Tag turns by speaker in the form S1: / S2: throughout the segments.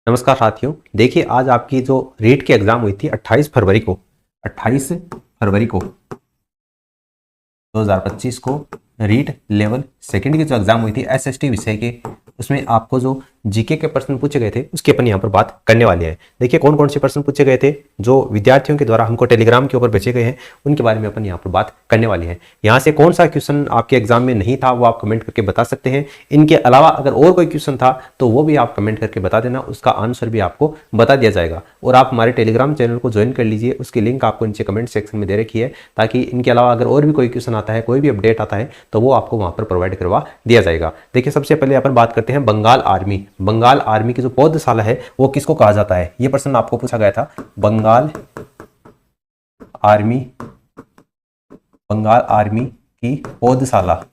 S1: नमस्कार साथियों, देखिए आज आपकी जो रीट की एग्जाम हुई थी 28 फरवरी को 2025 को रीट लेवल सेकंड की जो एग्जाम हुई थी एसएसटी विषय के, उसमें आपको जो जीके के प्रश्न पूछे गए थे उसकी अपन यहाँ पर बात करने वाले हैं। देखिए कौन कौन से प्रश्न पूछे गए थे जो विद्यार्थियों के द्वारा हमको टेलीग्राम के ऊपर भेजे गए हैं, उनके बारे में अपन यहाँ पर बात करने वाले हैं। यहाँ से कौन सा क्वेश्चन आपके एग्जाम में नहीं था वो आप कमेंट करके बता सकते हैं। इनके अलावा अगर और कोई क्वेश्चन था तो वो भी आप कमेंट करके बता देना, उसका आंसर भी आपको बता दिया जाएगा। और आप हमारे टेलीग्राम चैनल को ज्वाइन कर लीजिए, उसकी लिंक आपको नीचे कमेंट सेक्शन में दे रखी है, ताकि इनके अलावा अगर और भी कोई क्वेश्चन आता है, कोई भी अपडेट आता है तो वो आपको वहां पर प्रोवाइड करवा दिया जाएगा। देखिए सबसे पहले अपन बात करते हैं बंगाल आर्मी। बंगाल आर्मी की जो पौधशाला है वो किसको कहा जाता है, ये प्रश्न आपको पूछा गया था। बंगाल आर्मी की पौधशाला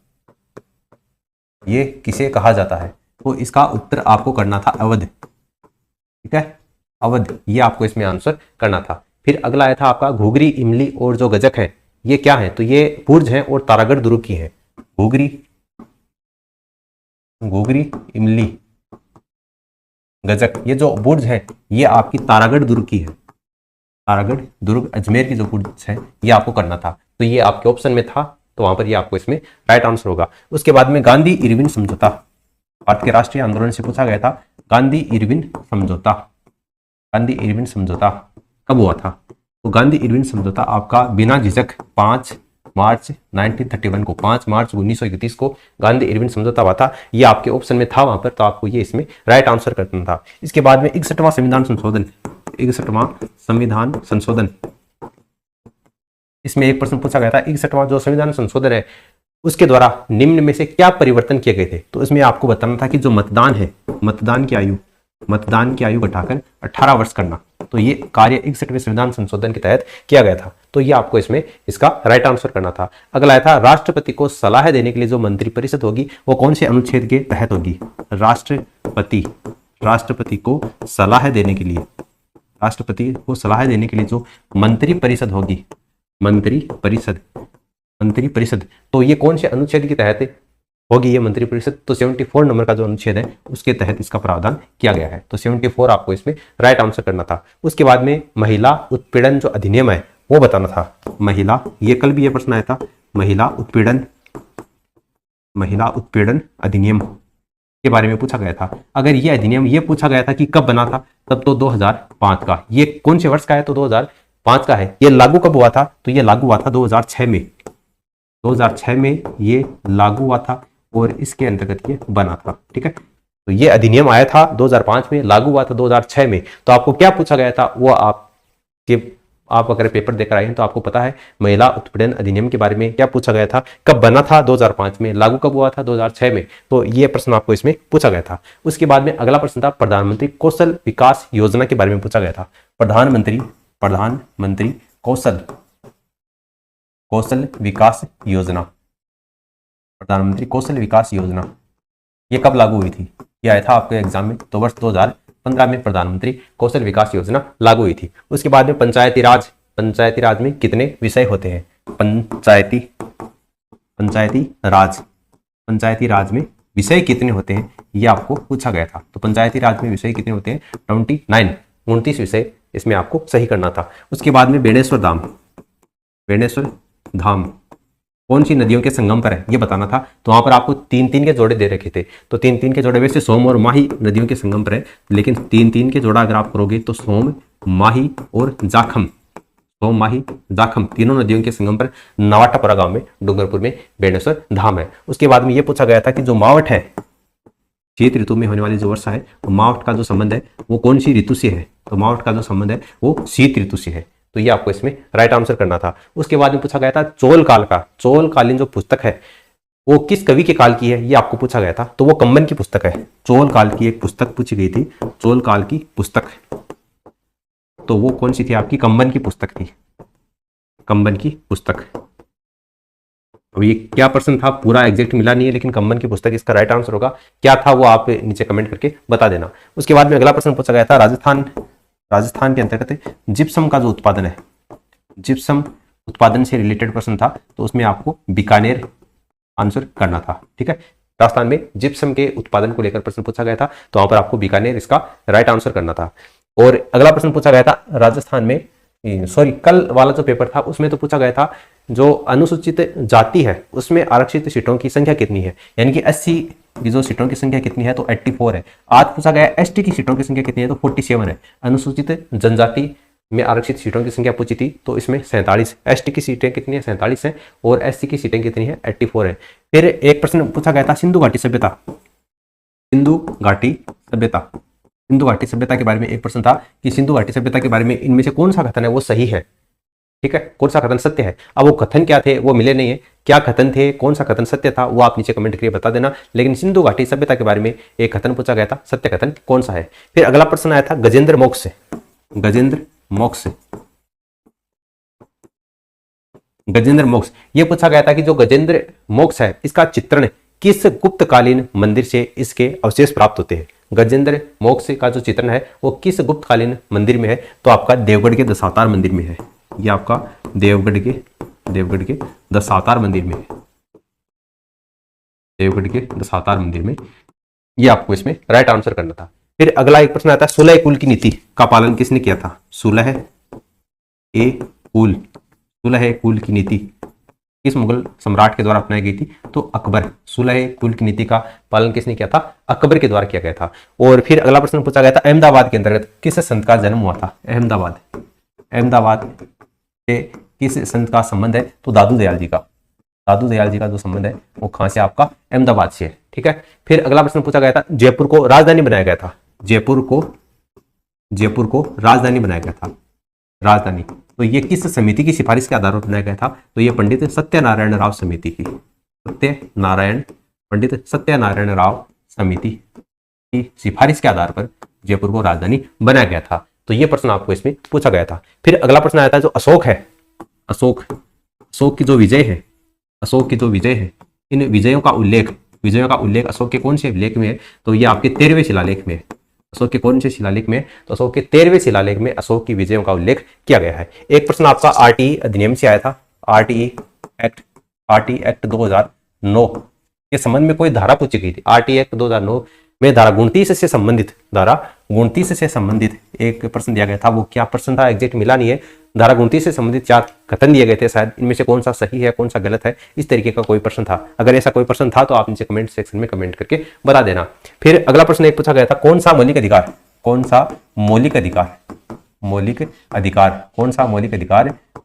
S1: ये किसे कहा जाता है, तो इसका उत्तर आपको करना था अवध। ठीक है, अवध, ये आपको इसमें आंसर करना था। फिर अगला आया था आपका घुघरी, इमली और जो गजक है ये क्या है, तो ये बुर्ज है और तारागढ़ दुर्ग की है। घुघरी, इमली, गजक, ये जो बुर्ज है ये आपकी तारागढ़ दुर्ग की है। तारागढ़ दुर्ग अजमेर की जो बुर्ज है ये आपको करना था, तो ये आपके ऑप्शन में था, तो वहां पर ये आपको इसमें राइट आंसर होगा। उसके बाद में गांधी इरविन समझौता, भारत के राष्ट्रीय आंदोलन से पूछा गया था। गांधी इरविन समझौता कब हुआ था, तो गांधी इरविन समझौता आपका बिना झिझक 5 मार्च 1931 को, 5 मार्च 1931 को गांधी इरविन समझौता हुआ था। ये आपके ऑप्शन में था वहां पर, तो आपको ये इसमें राइट आंसर करना था। इसके बाद में 61वां संविधान संशोधन, इसमें एक प्रश्न पूछा गया था। 61वां जो संविधान संशोधन है उसके द्वारा निम्न में से क्या परिवर्तन किए गए थे, तो इसमें आपको बताना था कि जो मतदान है, मतदान की आयु घटाकर 18 वर्ष करना, तो ये कार्य 61वें संविधान संशोधन के तहत किया गया था, तो ये आपको इसमें इसका राइट आंसर करना था। अगला आया था राष्ट्रपति को सलाह देने के लिए जो मंत्रिपरिषद होगी वो कौन से अनुच्छेद के तहत होगी। राष्ट्रपति को सलाह देने के लिए जो मंत्रिपरिषद होगी, मंत्रिपरिषद, तो ये कौन से अनुच्छेद के तहत होगी ये मंत्रिपरिषद, तो 74 नंबर का जो अनुच्छेद है उसके तहत इसका प्रावधान किया गया है, तो 74 आपको इसमें राइट आंसर करना था। उसके बाद में महिला उत्पीड़न जो अधिनियम है वो बताना था। महिला, ये कल भी ये प्रश्न आया था, महिला उत्पीड़न अधिनियम के बारे में पूछा गया था। अगर ये अधिनियम ये पूछा गया था कि कब बना था, तब तो 2005 का, ये कौन से वर्ष का है, तो 2005 का है। ये लागू कब हुआ था, तो ये लागू हुआ था 2006 में, 2006 में ये लागू हुआ था और इसके अंतर्गत ये बना था। ठीक है, तो ये अधिनियम आया था 2005 में, लागू हुआ था 2006 में। तो आपको क्या पूछा गया था वो आप अगर पेपर देकर आए हैं तो आपको पता है महिला उत्पीड़न अधिनियम के बारे में क्या पूछा गया था, कब बना था 2005 में, लागू कब हुआ था 2006 में, तो ये प्रश्न आपको इसमें पूछा गया था। उसके बाद में अगला प्रश्न था प्रधानमंत्री कौशल विकास योजना के बारे में पूछा गया था। प्रधानमंत्री कौशल विकास योजना, प्रधानमंत्री कौशल विकास योजना ये कब लागू हुई थी, ये आया था आपके एग्जाम में, तो वर्ष 2015 में प्रधानमंत्री कौशल विकास योजना लागू हुई थी। उसके बाद में पंचायती राज में कितने विषय होते हैं, पंचायती राज में विषय कितने होते हैं ये आपको पूछा गया था। तो पंचायती राज में विषय कितने होते हैं, 29 विषय इसमें आपको सही करना था। उसके बाद में बेणेश्वर धाम कौन सी नदियों के संगम पर है ये बताना था। तो वहां पर आपको 3-3 के जोड़े दे रखे थे, तो 3-3 के जोड़े वैसे सोम और माही नदियों के संगम पर है, लेकिन 3-3 के जोड़ा अगर आप करोगे तो सोम, माही और जाखम, तीनों नदियों के संगम पर नवाटापुरा गांव में डूंगरपुर में बेणेश्वर धाम है। उसके बाद में ये पूछा गया था कि जो मावठ है, शीत ऋतु में होने वाली जो वर्षा है, मावठ का जो संबंध है वो कौन सी ऋतु से है, तो मावठ का जो संबंध है वो शीत ऋतु से है, तो ये आपको इसमें राइट आंसर करना था। उसके बाद में पूछा गया था चोलकालीन जो पुस्तक है वो किस कवि के काल की है, ये आपको पूछा गया था, तो वो कंबन की पुस्तक है। चोल काल की एक पुस्तक पूछी गई थी, चोल काल की पुस्तक, तो वो कौन सी थी आपकी, कंबन की पुस्तक थी, कंबन की पुस्तक। अब ये क्या प्रश्न था पूरा एग्जैक्ट मिला नहीं है, लेकिन कंबन की पुस्तक इसका राइट आंसर होगा। क्या था वो आप नीचे कमेंट करके बता देना। उसके बाद में अगला प्रश्न पूछा गया था राजस्थान के अंतर्गत जिप्सम का जो उत्पादन है, जिप्सम उत्पादन से रिलेटेड प्रश्न था, तो उसमें आपको बीकानेर आंसर करना था। ठीक है, राजस्थान में जिप्सम के उत्पादन को लेकर प्रश्न पूछा गया था, तो वहां पर आपको बीकानेर इसका राइट आंसर करना था। और अगला प्रश्न पूछा गया था राजस्थान में, सॉरी कल वाला जो पेपर था उसमें तो पूछा गया था जो अनुसूचित जाति है उसमें आरक्षित सीटों की संख्या कितनी है, यानी कि एससी की जो सीटों की संख्या कितनी है, तो 84 है। आज पूछा गया एसटी की सीटों की संख्या कितनी है, तो 47 है। अनुसूचित जनजाति में आरक्षित सीटों की संख्या पूछी थी, तो इसमें 47। एसटी की सीटें कितनी है, 47 है। और एससी की सीटें कितनी है, 84 है। फिर एक प्रश्न पूछा गया था सिंधु घाटी सभ्यता, सिंधु घाटी सभ्यता, सिंधु घाटी सभ्यता के बारे में एक प्रश्न था कि सिंधु घाटी सभ्यता के बारे में इनमें से कौन सा कथन है वो सही है, ठीक है, कौन सा कथन सत्य है। अब वो कथन क्या थे वो मिले नहीं है, क्या कथन थे, कौन सा कथन सत्य था, वो आप नीचे कमेंट करके बता देना। लेकिन सिंधु घाटी सभ्यता के बारे में एक कथन पूछा गया था, सत्य कथन कौन सा है। फिर अगला प्रश्न आया था गजेंद्र मोक्ष से, गजेंद्र मोक्ष, गजेंद्र मोक्ष ये पूछा गया था कि जो गजेंद्र मोक्ष है इसका चित्रण किस गुप्तकालीन मंदिर से इसके अवशेष प्राप्त होते हैं। गजेंद्र मोक्ष का जो चित्रण है वो किस गुप्तकालीन मंदिर में है, तो आपका देवगढ़ के दशावतार मंदिर में है। ये आपका देवगढ़ के दशावतार मंदिर में है, देवगढ़ के दशावतार मंदिर में। ये आपको इसमें राइट आंसर करना था। फिर अगला एक प्रश्न आता है 16 कुल की नीति का पालन किसने किया था। 16 कुल की नीति किस मुगल सम्राट के द्वारा अपनाई गई थी, तो अकबर। 16 कुल की नीति का पालन किसने किया था, अकबर के द्वारा किया गया था। और फिर अगला प्रश्न पूछा गया था अहमदाबाद के अंतर्गत किस संत का जन्म हुआ था। अहमदाबाद से किस संत का संबंध है, तो दादू दयाल जी का। दादू दयाल जी का जो संबंध है वो कहां से, आपका अहमदाबाद से है, ठीक है। फिर अगला प्रश्न पूछा गया था जयपुर को राजधानी बनाया गया था, जयपुर को राजधानी बनाया गया था, राजधानी। तो ये किस समिति की सिफारिश के आधार पर बनाया गया था, तो ये पंडित सत्यनारायण राव समिति की, पंडित सत्यनारायण राव समिति की सिफारिश के आधार पर जयपुर को राजधानी बनाया गया था। तो ये प्रश्न आपको इसमें पूछा गया था। फिर अगला प्रश्न आया था जो अशोक है, अशोक की जो विजय है, इन विजयों का उल्लेख अशोक के कौन से लेख में है, तो ये आपके 13वें शिलालेख में है। अशोक के कौन से शिलालेख में, तो अशोक के 13वें शिलालेख में अशोक की विजयों का उल्लेख किया गया है। एक प्रश्न आपका आरटीई अधिनियम से आया था, आरटीई एक्ट 2009 के संबंध में कोई धारा पूछी गई थी। आरटीई एक्ट 2009 में धारा 29 से संबंधित एक प्रश्न दिया गया था। वो क्या प्रश्न था एग्जैक्ट मिला नहीं है। धारा 29 से संबंधित 4 कथन दिए गए थे, शायद इनमें से कौन सा सही है कौन सा गलत है, इस तरीके का कोई प्रश्न था। अगर ऐसा कोई प्रश्न था तो आप नीचे कमेंट सेक्शन में कमेंट करके बता देना। फिर अगला प्रश्न एक पूछा गया था कौन सा मौलिक अधिकार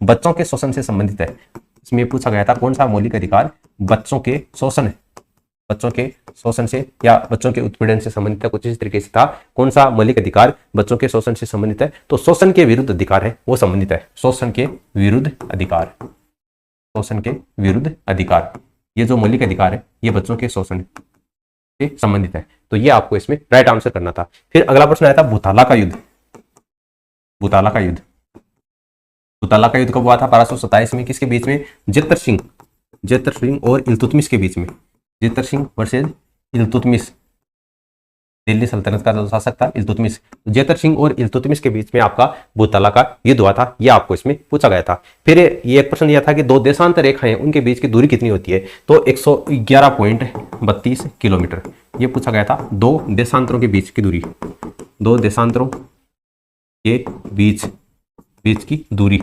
S1: बच्चों के शोषण से संबंधित है। इसमें पूछा गया था कौन सा मौलिक अधिकार बच्चों के शोषण से या बच्चों के उत्पीड़न से संबंधित है, कुछ इस तरीके से था। कौन सा मौलिक अधिकार बच्चों के शोषण से संबंधित है, तो शोषण के विरुद्ध अधिकार है वो संबंधित है। शोषण के विरुद्ध अधिकार ये जो मौलिक अधिकार है ये बच्चों के शोषण से संबंधित है। तो ये आपको इसमें राइट आंसर करना था। फिर अगला प्रश्न आया था भूताला का युद्ध कब हुआ था 1227 में, किसके बीच में, जेतर सिंह और इल्तुतमिश के बीच में। जेतर सिंह वर्सेज इल्तुतमिश, दिल्ली सल्तनत का जो शासक था इल्तुतमिश, जेतर सिंह और इल्तुतमिश के बीच में आपका भूताला का युद्ध हुआ था। यह आपको इसमें पूछा गया था। फिर ये एक प्रश्न दिया था कि 2 देशांतर रेखाएं उनके बीच की दूरी कितनी होती है, तो 111.32 किलोमीटर। ये पूछा गया था 2 देशांतरों के बीच की दूरी, 2 देशांतरों के बीच की दूरी,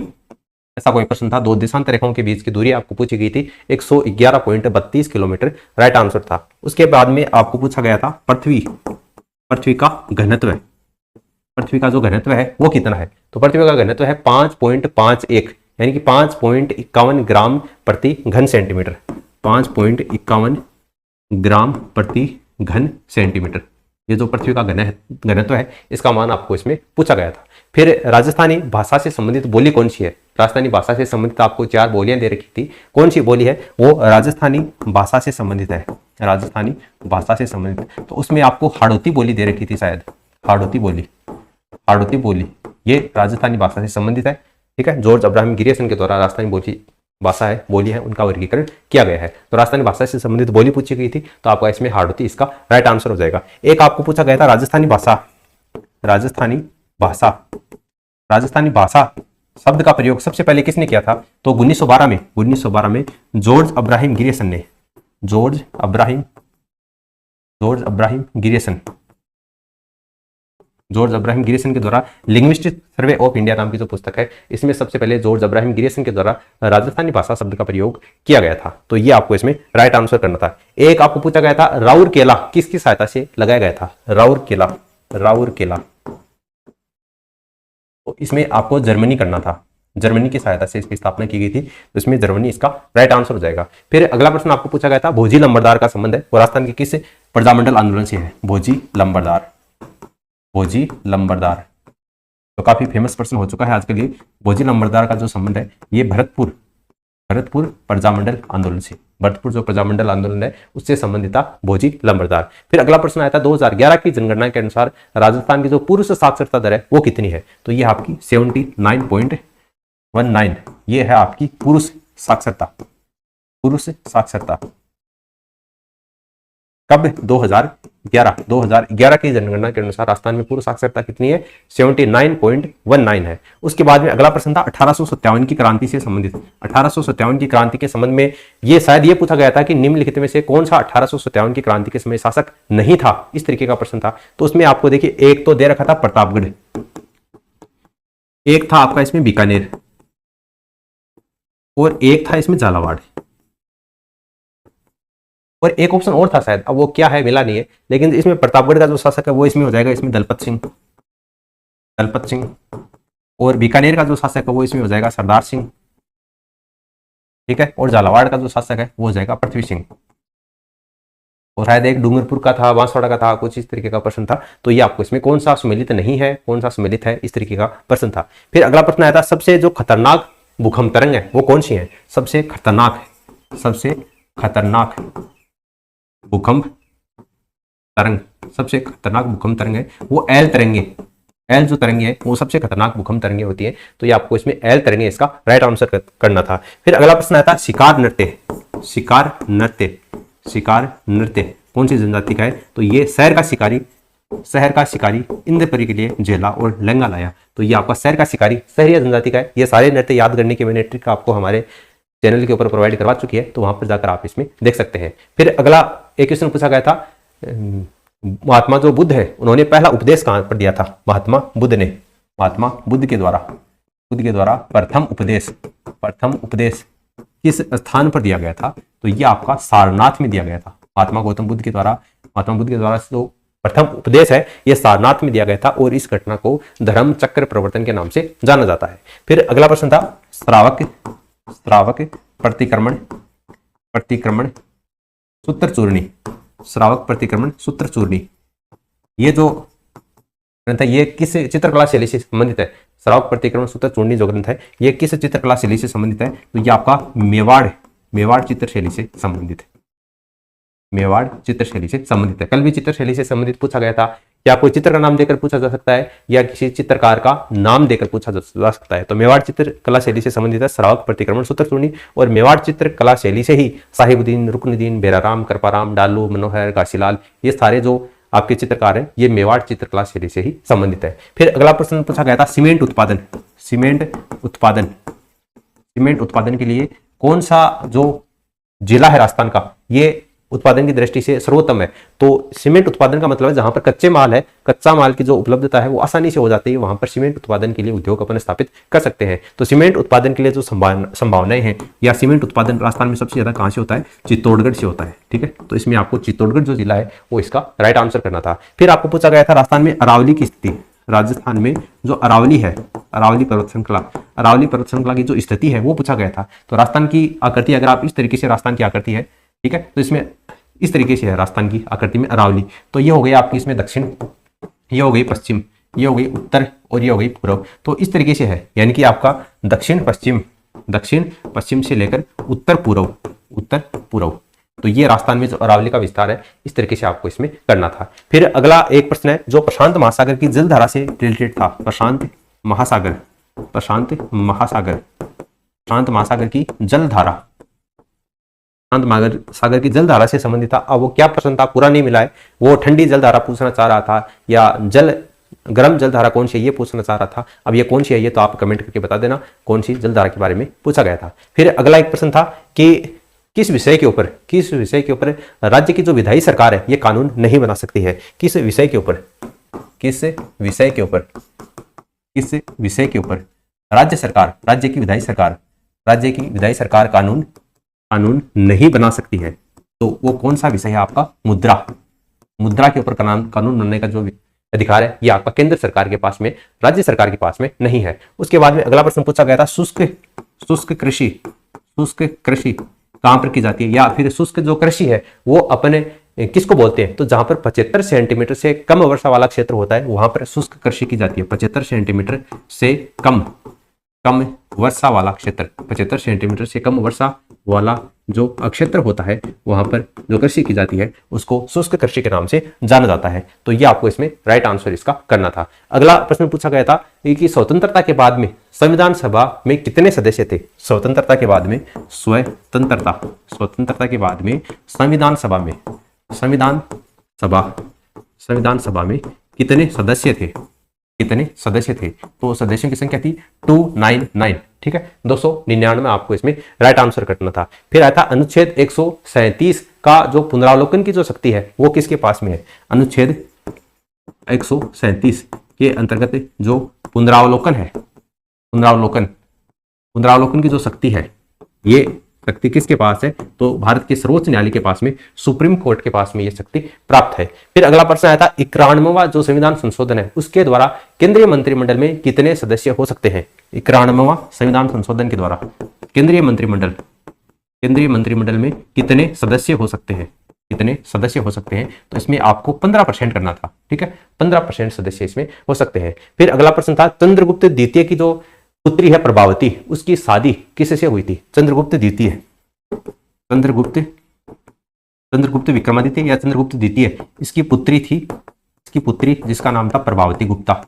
S1: ऐसा कोई प्रश्न था। 2 देशांतर रेखाओं के बीच की दूरी आपको पूछी गई थी, 111.32 किलोमीटर राइट आंसर था। उसके बाद में आपको पूछा गया था पृथ्वी का घनत्व, पृथ्वी का जो घनत्व है वो कितना है, तो पृथ्वी का घनत्व है 5.51 यानी कि 5.51 ग्राम प्रति घन सेंटीमीटर, 5.51 ग्राम प्रति घन सेंटीमीटर। ये जो पृथ्वी का घनत्व है इसका मान आपको इसमें पूछा गया था। फिर राजस्थानी भाषा से संबंधित बोली कौन सी है, राजस्थानी भाषा से संबंधित आपको 4 बोलियां दे रखी थी, कौन सी बोली है, वो राजस्थानी भाषा से संबंधित है, राजस्थानी भाषा से संबंधित। तो उसमें आपको हाड़ौती बोली दे रखी थी शायद, हाड़ौती बोली ये राजस्थानी भाषा से संबंधित है, ठीक है। जॉर्ज अब्राहम गिरियसन के द्वारा राजस्थानी बोली है उनका वर्गीकरण किया गया है। तो राजस्थानी भाषा से संबंधित बोली पूछी गई थी, तो आपका इसमें हाड़ौती इसका राइट आंसर हो जाएगा। एक आपको पूछा गया था राजस्थानी भाषा शब्द का प्रयोग सबसे पहले किसने किया था, तो 1912 में George Abraham Grierson George Abraham Grierson, George Abraham Grierson के द्वारा लिंग्विस्टिक सर्वे ऑफ इंडिया नाम की जो पुस्तक है, इसमें सबसे पहले जॉर्ज अब्राहम गिरिसन के द्वारा राजस्थानी भाषा शब्द का प्रयोग किया गया था। तो ये आपको इसमें राइट आंसर करना था। एक आपको पूछा गया था राउरकेला किसकी सहायता से लगाया गया था, राउरकेला, राउरकेला, तो इसमें आपको जर्मनी करना था, जर्मनी की सहायता से इसकी स्थापना की गई थी, तो इसमें जर्मनी इसका राइट आंसर हो जाएगा। फिर अगला प्रश्न आपको पूछा गया था भोजी लंबरदार का संबंध है वो राजस्थान के किस प्रजामंडल आंदोलन से है, भोजी लंबरदार, भोजी लंबरदार, तो काफी फेमस प्रश्न हो चुका है आज के लिए। भोजी लंबरदार का जो संबंध है ये भरतपुर, भरतपुर प्रजामंडल आंदोलन से, भरतपुर जो प्रजामंडल आंदोलन है उससे संबंधित था भोजी लंबरदार। फिर अगला प्रश्न आया था 2011 की जनगणना के अनुसार राजस्थान की जो पुरुष साक्षरता दर है वो कितनी है, तो ये आपकी 79.19, ये है आपकी पुरुष साक्षरता, पुरुष साक्षरता। कब, 2011 की जनगणना के अनुसार राजस्थान में पुरुष साक्षरता कितनी है, 79.19 है। उसके बाद में अगला प्रश्न था 1857 की क्रांति से संबंधित, 1857 की क्रांति के संबंध में ये शायद ये पूछा गया था कि निम्नलिखित में से कौन सा 1857 की क्रांति के समय शासक नहीं था, इस तरीके का प्रश्न था। तो उसमें आपको देखिए एक तो दे रखा था प्रतापगढ़, एक था आपका इसमें बीकानेर, और एक था इसमें झालावाड़, और एक ऑप्शन और था शायद, अब वो क्या है मिला नहीं है, लेकिन इसमें प्रतापगढ़ का जो शासक है वो इसमें हो जाएगा इसमें दलपत सिंह, दलपत सिंह, और बीकानेर का जो शासक है वो इसमें हो जाएगा सरदार सिंह, ठीक है, और झालावाड़ का जो शासक है वो हो जाएगा पृथ्वी सिंह, और शायद एक डूंगरपुर का था, बांसवाड़ा का था, कुछ इस तरीके का प्रश्न था। तो ये आपको इसमें कौन सा सुमेलित नहीं है, कौन सा सुमेलित है, इस तरीके का प्रश्न था। फिर अगला प्रश्न आया था सबसे जो खतरनाक भूकंप तरंग है वो कौन सी है, सबसे खतरनाक है, सबसे खतरनाक भूकंप तरंग, सबसे खतरनाक भूकंप तरंग है वो एल तरंगे, एल जो तरंगे है वो सबसे खतरनाक भूकंप तरंगे होती है। तो ये आपको इसमें एल तरंगे इसका राइट आंसर करना था। फिर अगला प्रश्न आता है शिकार नृत्य, शिकार नृत्य, शिकार नृत्य कौन सी जनजाति का है, तो ये शहर का शिकारी, शहर का शिकारी इंद्रपुरी के लिए झेला और लहंगा लाया। तो ये आपका शहर का शिकारी शहरी जनजाति का है। ये सारे नृत्य याद करने की मैंने ट्रिक आपको हमारे चैनल के ऊपर प्रोवाइड करवा चुकी है, तो वहां पर जाकर आप इसमें देख सकते हैं। फिर अगला एक क्वेश्चन पूछा गया था महात्मा जो बुद्ध है उन्होंने पहला उपदेश कहां पर दिया था, महात्मा बुद्ध ने, महात्मा बुद्ध के द्वारा प्रथम उपदेश, प्रथम उपदेश किस स्थान पर दिया गया था, तो ये आपका सारनाथ में दिया गया था। महात्मा गौतम बुद्ध के द्वारा, महात्मा बुद्ध के द्वारा जो प्रथम उपदेश है ये सारनाथ में दिया गया था, और इस घटना को धर्म चक्र प्रवर्तन के नाम से जाना जाता है। फिर अगला प्रश्न था श्रावक, श्रावक प्रतिक्रमण, प्रतिक्रमण सूत्र चूर्णी, श्रावक प्रतिक्रमण सूत्र चूर्णी, ये जो ग्रंथ है ये किस चित्रकला शैली से संबंधित है, श्रावक प्रतिक्रमण सूत्र चूर्णी जो ग्रंथ है ये किस चित्रकला शैली से संबंधित है, तो ये आपका मेवाड़, मेवाड़ चित्र शैली से संबंधित है, मेवाड़ चित्र शैली से संबंधित है। कल भी चित्र शैली से संबंधित पूछा गया था, क्या कोई चित्र का नाम देकर पूछा जा सकता है या किसी चित्रकार का नाम देकर पूछा जा सकता है, तो मेवाड़ चित्रकला शैली से संबंधित है श्रावक प्रतिक्रमण सूत्र चूर्णी। और मेवाड़ चित्रकला शैली से ही साहिबुद्दीन, रुकनुद्दीन, बेराराम, कृपाराम, डालू, मनोहर, घासीलाल, ये सारे जो आपके चित्रकार हैं ये मेवाड़ चित्रकला शैली से ही संबंधित है। फिर अगला प्रश्न पूछा गया था सीमेंट उत्पादन, सीमेंट उत्पादन, सीमेंट उत्पादन के लिए कौन सा जो जिला है राजस्थान का ये उत्पादन की दृष्टि से सर्वोत्तम है, तो सीमेंट उत्पादन का मतलब है जहां पर कच्चे माल है, कच्चा माल की जो उपलब्धता है वो आसानी से हो जाती है, वहां पर सीमेंट उत्पादन के लिए उद्योग अपन स्थापित कर सकते हैं। तो सीमेंट उत्पादन के लिए जो संभावनाएं हैं या सीमेंट उत्पादन राजस्थान में सबसे ज्यादा कहां से होता है, चित्तौड़गढ़ से होता है, ठीक है। तो इसमें आपको चित्तौड़गढ़ जो जिला है वो इसका राइट आंसर करना था। फिर आपको पूछा गया था राजस्थान में अरावली की स्थिति, राजस्थान में जो अरावली है, अरावली पर्वत श्रृंखला, अरावली पर्वत श्रृंखला की जो स्थिति है वो पूछा गया था। तो राजस्थान की आकृति अगर आप इस तरीके से राजस्थान की आकृति है, ठीक है, तो इसमें इस तरीके से है राजस्थान की आकृति में अरावली। तो ये हो गई आपकी इसमें दक्षिण, ये हो गई पश्चिम, ये हो गई उत्तर और ये हो गई पूर्व। तो इस तरीके से है, यानी कि आपका दक्षिण पश्चिम, दक्षिण पश्चिम से लेकर उत्तर पूर्व, उत्तर पूर्व। तो ये राजस्थान में जो अरावली का विस्तार है इस तरीके से आपको इसमें करना था। फिर अगला एक प्रश्न है जो प्रशांत महासागर की जलधारा से रिलेटेड था, प्रशांत महासागर, प्रशांत महासागर, प्रशांत महासागर की जलधारा, प्रशांत महासागर की जलधारा से संबंधित था। अब वो क्या प्रश्न था पूरा नहीं मिला है, वो ठंडी जलधारा पूछना चाह रहा था या गर्म जलधारा कौन सी है ये पूछना चाह रहा था। अब ये कौन सी है ये तो आप कमेंट करके बता देना कौन सी जलधारा के बारे में पूछा गया था। फिर अगला एक प्रश्न था कि किस विषय के ऊपर राज्य की जो विधायी सरकार है ये कानून नहीं बना सकती है? किस विषय के ऊपर राज्य की विधायी सरकार कानून नहीं बना सकती है। तो वो कौन सा विषय है आपका? मुद्रा के ऊपर कानून बनाने का जो अधिकार है ये आपका केंद्र सरकार के पास में, राज्य सरकार के पास में नहीं है। उसके बाद में अगला प्रश्न पूछा गया था, शुष्क कृषि कहां पर की जाती है, या फिर शुष्क जो कृषि है वो अपने किसको बोलते हैं? तो जहां पर 75 सेंटीमीटर से कम वर्षा वाला क्षेत्र होता है वहां पर शुष्क कृषि की जाती है। 75 सेंटीमीटर से कम वर्षा वाला क्षेत्र, 75 सेंटीमीटर से कम वर्षा वाला जो क्षेत्र होता है वहां पर जो कृषि की जाती है उसको शुष्क कृषि के नाम से जाना जाता है। तो ये आपको इसमें राइट आंसर इसका करना था। अगला प्रश्न पूछा गया था कि स्वतंत्रता के बाद में संविधान सभा में कितने सदस्य थे? स्वतंत्रता के बाद में संविधान सभा में कितने सदस्य थे? तो सदस्यों की संख्या थी 299, ठीक है, 299 आपको इसमें राइट आंसर करना था। फिर आया था अनुच्छेद 137 का जो पुनरावलोकन की जो शक्ति है वो किसके पास में है? अनुच्छेद 137 के अंतर्गत जो पुनरावलोकन की जो शक्ति है ये शक्ति किसके पास है? तो भारत के सर्वोच्च न्यायालय के पास में, सुप्रीम कोर्ट के पास में ये शक्ति प्राप्त है। फिर अगला प्रश्न आया था 91वां जो संविधान संशोधन है उसके द्वारा केंद्रीय मंत्रिमंडल में कितने सदस्य हो सकते हैं? 91वां संविधान संशोधन के द्वारा केंद्रीय मंत्रिमंडल में कितने सदस्य हो सकते हैं? तो इसमें आपको 15% करना था, ठीक है, 15% सदस्य इसमें हो सकते हैं। फिर अगला प्रश्न था चंद्रगुप्त द्वितीय की जो पुत्री है प्रभावती, उसकी शादी किससे हुई थी? चंद्रगुप्त विक्रमादित्य या चंद्रगुप्त द्वितीय, इसकी पुत्री द्विजिसका नाम था प्रभावती गुप्ता।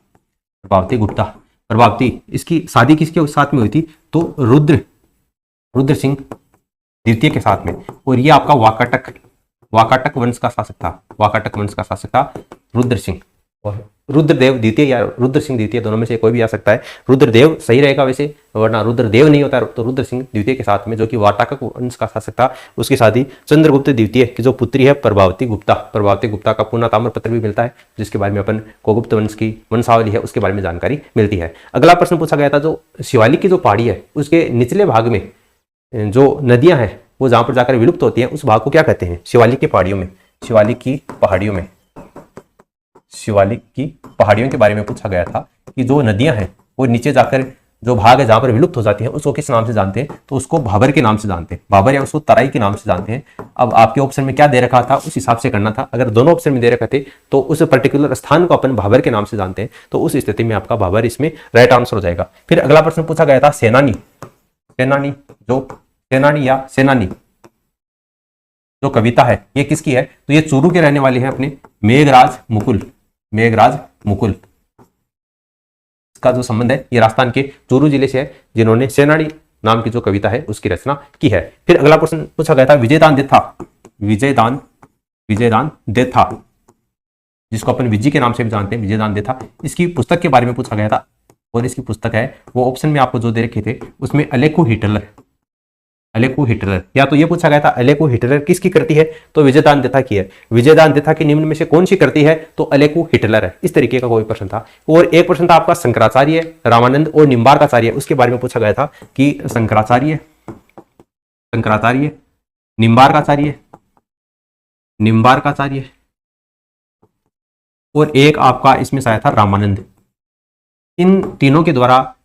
S1: इसकी शादी किसके साथ में हुई थी? तो रुद्र सिंह द्वितीय के साथ में। और ये आपका वाकाटक वंश का शासक था रुद्र सिंह। और रुद्रदेव द्वितीय या रुद्र सिंह द्वितीय दोनों में से कोई भी आ सकता है। रुद्रदेव सही रहेगा वैसे, वरना रुद्रदेव नहीं होता। तो रुद्र सिंह द्वितीय के साथ में जो कि वाकाटक वंश का शासक था उसकी शादी चंद्रगुप्त द्वितीय की जो पुत्री है प्रभावती गुप्ता का पूर्ण ताम्रपत्र भी मिलता है जिसके बारे में अपन को गुप्त वंश की वंशावली है उसके बारे में जानकारी मिलती है। अगला प्रश्न पूछा गया था जो शिवालिक की जो पहाड़ी है उसके निचले भाग में जो नदियां हैं वो जहां पर जाकर विलुप्त होती हैं उस भाग को क्या कहते हैं? शिवालिक की पहाड़ियों के बारे में पूछा गया था कि जो नदियां हैं वो नीचे जाकर जो भाग है जहां पर विलुप्त हो जाती है उसको किस नाम से जानते हैं? तो उसको भाबर के नाम से जानते हैं, भाबर या उसको तराई के नाम से जानते हैं। अब आपके ऑप्शन में क्या दे रखा था उस हिसाब से करना था। अगर दोनों ऑप्शन में दे रखे थे तो उस पर्टिकुलर स्थान को अपन भाबर के नाम से जानते हैं, तो उस स्थिति में आपका भाबर इसमें राइट आंसर हो जाएगा। फिर अगला प्रश्न पूछा गया था सेनानी जो कविता है ये किसकी है? तो ये चूरू के रहने वाले हैं अपने मेघराज मुकुल। इसका जो संबंध है ये राजस्थान के चूरू जिले से है जिन्होंने सेनानी नाम की जो कविता है उसकी रचना की है। फिर अगला प्रश्न पूछा गया था विजयदान देथा जिसको अपन विजय के नाम से भी जानते हैं, विजयदान देथा, इसकी पुस्तक के बारे में पूछा गया था। और इसकी पुस्तक है वो ऑप्शन में आपको जो दे रखे थे उसमें अलेखो हिटलर, या तो ये पूछा गया था अलेखो हिटलर किसकी कृति है? तो विजयदान देथा की है। विजयदान देथा की निम्न में से कौन सी कृति है? तो अलेखो हिटलर है। इस तरीके का कोई प्रश्न था। और एक प्रश्न था आपका शंकराचार्य, रामानंद और निम्बार्काचार्य, उसके बारे में पूछा गया था कि शंकराचार्य, निम्बार्काचार्य और एक आपका इसमें से आया था रामानंद। इन तीनों के द्वारा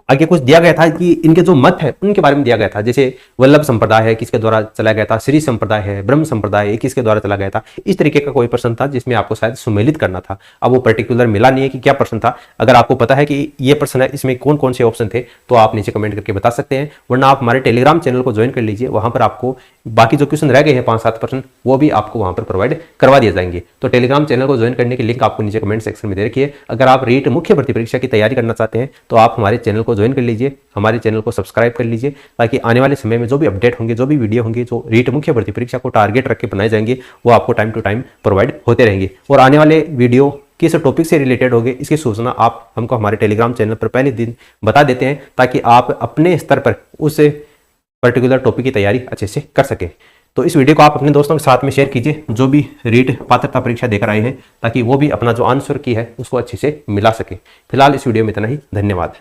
S1: आगे कुछ दिया गया था कि इनके जो मत है उनके बारे में दिया गया था। जैसे वल्लभ संप्रदाय है किसके द्वारा चला गया था, श्री संप्रदाय है, ब्रह्म संप्रदाय है किसके द्वारा चला गया था। इस तरीके का कोई प्रश्न था जिसमें आपको शायद सुमेलित करना था। अब वो पर्टिकुलर मिला नहीं है कि क्या प्रश्न था। अगर आपको पता है कि ये प्रश्न है इसमें कौन कौन से ऑप्शन थे तो आप नीचे कमेंट करके बता सकते हैं, वरना आप हमारे टेलीग्राम चैनल को ज्वाइन कर लीजिए। वहां पर आपको बाकी जो क्वेश्चन रह गए हैं 5-7 प्रश्न वो भी आपको वहां पर प्रोवाइड करवा दिए जाएंगे। तो टेलीग्राम चैनल को ज्वाइन करने की लिंक आपको नीचे कमेंट सेक्शन में दे रखी है। अगर आप रीट मुख्य भर्ती परीक्षा की तैयारी करना चाहते हैं तो आप हमारे चैनल को ज्वाइन कर लीजिए, हमारे चैनल को सब्सक्राइब कर लीजिए, ताकि आने वाले समय में जो भी अपडेट होंगे, जो भी वीडियो होंगे, जो रीट मुख्य भर्ती परीक्षा को टारगेट रख के बनाए जाएंगे वो आपको टाइम टू टाइम प्रोवाइड होते रहेंगे। और आने वाले वीडियो किस टॉपिक से रिलेटेड होंगे इसकी सूचना आप हमको हमारे टेलीग्राम चैनल पर पहले दिन बता देते हैं, ताकि आप अपने स्तर पर उस पर्टिकुलर टॉपिक की तैयारी अच्छे से कर सके। तो इस वीडियो को आप अपने दोस्तों के साथ में शेयर कीजिए जो भी रीट पात्रता परीक्षा देकर आए हैं, ताकि वो भी अपना जो आंसर की है उसको अच्छे से मिला सके। फिलहाल इस वीडियो में इतना ही। धन्यवाद।